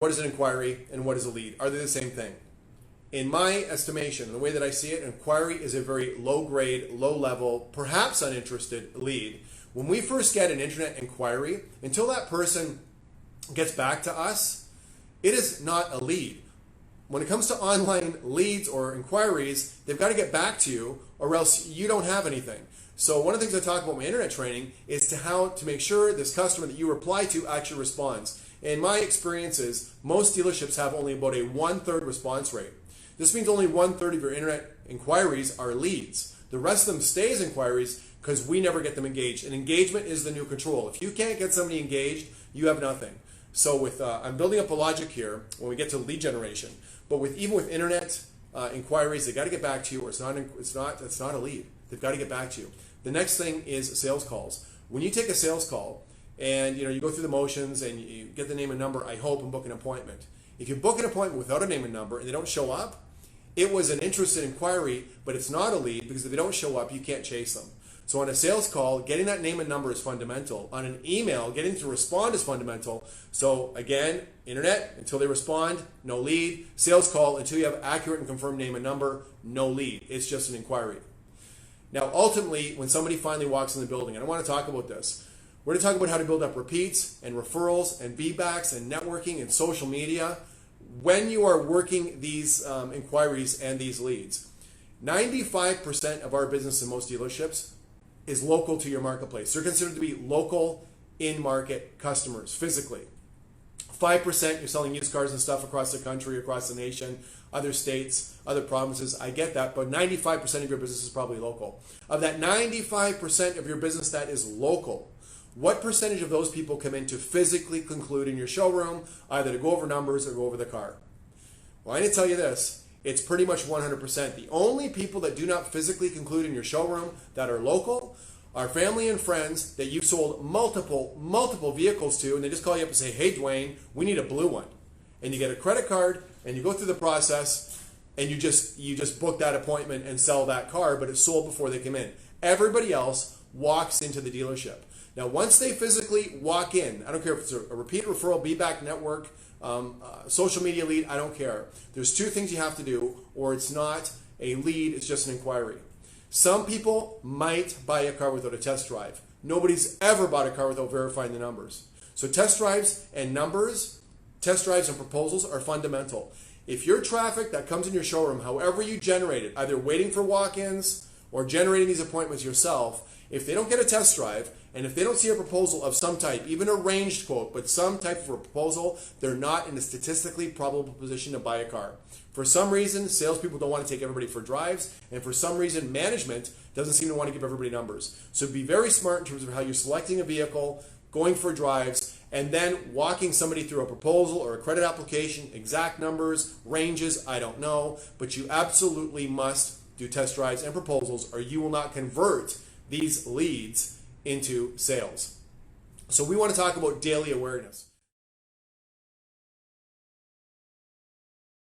What is an inquiry and what is a lead? Are they the same thing? In my estimation, the way that I see it, an inquiry is a very low grade, low level, perhaps uninterested lead. When we first get an internet inquiry, until that person gets back to us, it is not a lead. When it comes to online leads or inquiries, they've got to get back to you or else you don't have anything. So one of the things I talk about in my internet training is to how to make sure this customer that you reply to actually responds. In my experiences, most dealerships have only about a 1/3 response rate. This means only 1/3 of your internet inquiries are leads. The rest of them stay as inquiries because we never get them engaged. And engagement is the new control. If you can't get somebody engaged, you have nothing. So with I'm building up a logic here when we get to lead generation. But even with internet inquiries, they got to get back to you, or it's not a lead. They've got to get back to you. The next thing is sales calls. When you take a sales call and you go through the motions and you get the name and number, I hope, and book an appointment. If you book an appointment without a name and number and they don't show up, it was an interested inquiry, but it's not a lead because if they don't show up, you can't chase them. So on a sales call, getting that name and number is fundamental. On an email, getting to respond is fundamental. So again, internet, until they respond, no lead. Sales call, until you have accurate and confirmed name and number, no lead. It's just an inquiry. Now, ultimately, when somebody finally walks in the building, and I want to talk about this, we're going to talk about how to build up repeats and referrals and feedbacks and networking and social media when you are working these inquiries and these leads. 95% of our business in most dealerships is local to your marketplace. They're considered to be local in-market customers physically. 5% you're selling used cars and stuff across the country, across the nation, other states, other provinces. I get that, but 95% of your business is probably local. Of that 95% of your business that is local, what percentage of those people come in to physically conclude in your showroom, either to go over numbers or go over the car? Well, I need to tell you this. It's pretty much 100%. The only people that do not physically conclude in your showroom that are local are family and friends that you've sold multiple vehicles to, and they just call you up and say, hey, Dwayne, we need a blue one. And you get a credit card, and you go through the process, and you just book that appointment and sell that car, but it's sold before they come in. Everybody else walks into the dealership. Now, once they physically walk in, I don't care if it's a repeat referral, feedback network, social media lead, I don't care. There's two things you have to do, or it's not a lead, it's just an inquiry. Some people might buy a car without a test drive. Nobody's ever bought a car without verifying the numbers. So test drives and numbers, test drives and proposals are fundamental. If your traffic that comes in your showroom, however you generate it, either waiting for walk-ins or generating these appointments yourself, if they don't get a test drive, and if they don't see a proposal of some type, even a ranged quote, but some type of a proposal, they're not in a statistically probable position to buy a car. For some reason, salespeople don't want to take everybody for drives, and for some reason, management doesn't seem to want to give everybody numbers. So be very smart in terms of how you're selecting a vehicle, going for drives, and then walking somebody through a proposal or a credit application, exact numbers, ranges, I don't know, but you absolutely must do test drives and proposals or you will not convert these leads into sales. So we want to talk about daily awareness.